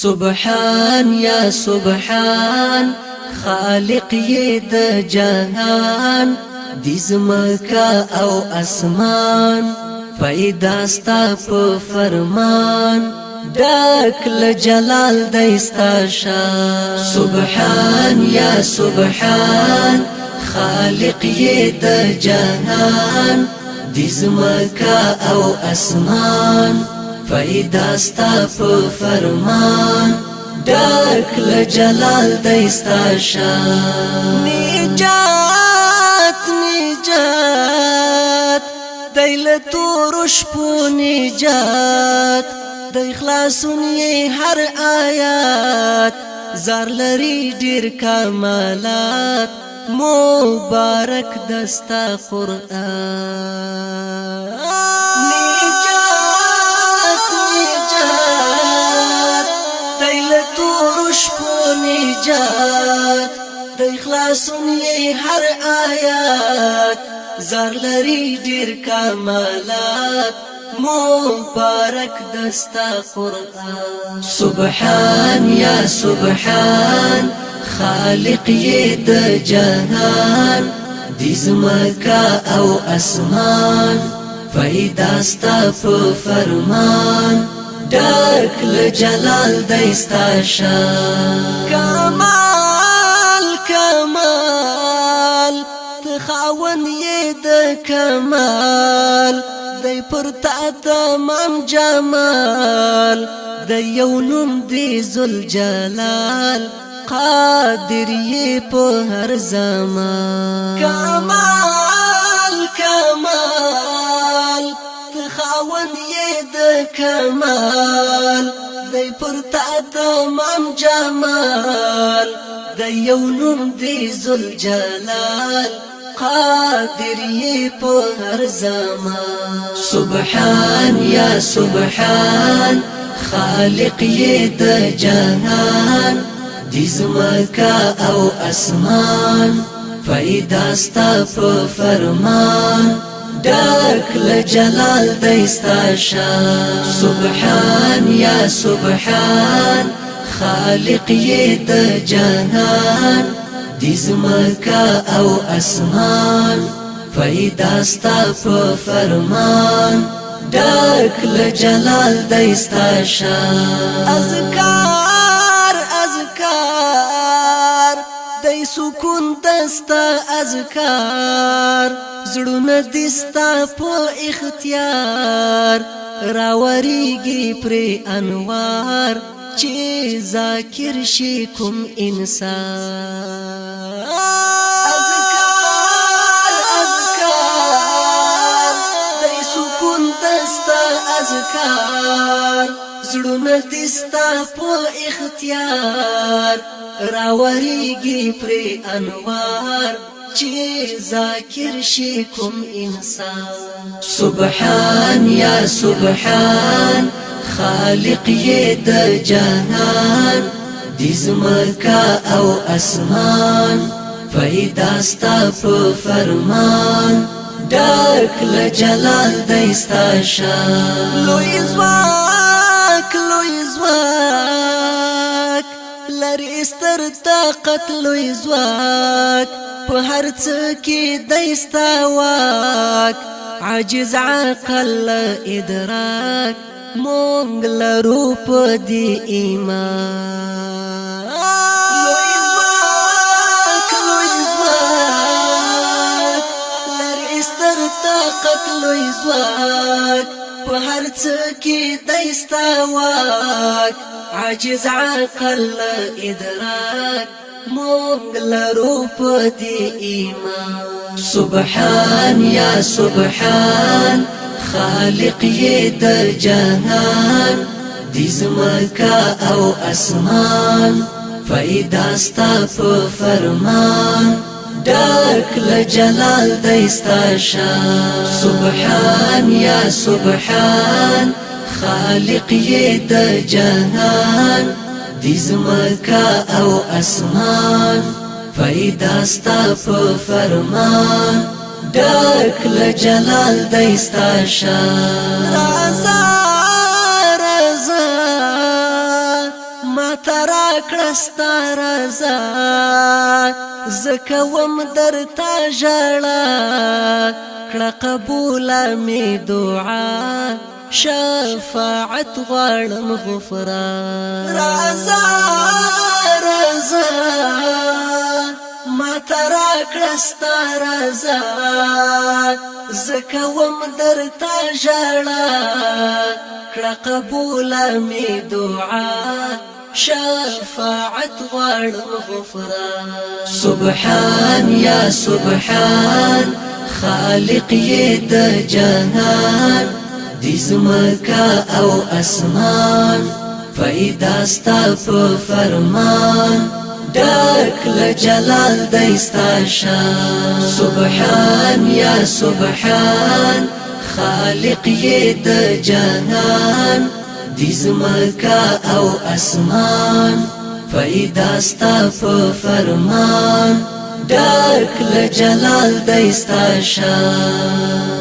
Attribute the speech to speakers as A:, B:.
A: سبحان یا سبحان خالق یې د جهان دې زمکا او اسمان پیدا ستا په فرمان ډک له جلال دې ستا شان سبحان یا سبحان خالق یې د جهان دې زمکا او اسمان پیدا ستا په فرمان ډک له جلال دې ستا شان نجات نجات دې له تور شپو نجات د اخلاصون یې هر آیات زار لري ډېر کمالات مبارک دستا قرآن نجات نجات دیل تور شپو نجات د اخلاصون یې هر آیات زار لري ډېر کمالات مبارک دستا قرآن سبحان یا سبحان خالق یې د جهان دې زمکا او اسمان پیدا ستا په فرمان ډک له جلال دې ستا شان کمال کمال ته خاوند یې د کمال دی پر تا تمام جمال دی یو نوم دی ذوالجلال قادر یې په هر زمان کمال کمال ته خاوند یې د کمال دی پر تا تمام جمال دی یو نوم دی ذوالجلال قادر یې په هر زمان سبحان یا سبحان خالق یې د جهان دې زمکا او اسمان پیدا ستا په فرمان ډک له جلال دې ستا شان سبحان یا سبحان خالق یې د جهان دې زمکا او اسمان پیدا ستا په فرمان ډک له جلال دې ستا شان اذکار اذکار دې سکون دستا اذکار زړونه دې ستا په اختیار راوریږي پر انوار چې ذاکر شي کوم انسان اذکار اذکار دې سکون دستا اذکار زړونه دې ستا په اختیار راوریږي پر انوار چې ذاکر شي کوم انسان سبحان یا سبحان خالق یې د جهان دې زمکا او اسمان پیدا ستا په فرمان ډک له جلال دې ستا شان لوی ځواک لري ستر طاقت لوی ځواک په هر څه کې دې ستا واک عاجز عقل ادراک مونږ لرو په دې ایمان لوی ځواک لري ستر طاقت لوی ځواک په هر څه کې دې ستا واک عاجز عقل ادراک مونږ لرو په دې ایمان سبحان یا سبحان خالق یې د جهان دې زمکا او اسمان پیدا ستا په فرمان ډک له جلال دې ستا شان سبحان یا سبحان خالق یې د جهان دې زمکا او اسمان پیدا ستا په فرمان ډک له جلال دې ستا شان رضا رضا ما ترا کړستا رضا زکوم درتا ژړا کړه قبول می دعا شفاعت غواړم غفران رضا رضا ما ترا کړستا رضا زکوم درتا ژړا کړه قبول می دعا شفاعت غواړم غفران سبحان یا سبحان خالق یې د جهان دې زمکا او اسمان پیدا ستا په فرمان ډک له جلال دی ستا شان سبحان یا سبحان خالق یې د جهان دې زمکا او اسمان پیدا ستا په فرمان ډک له جلال دی ستا شان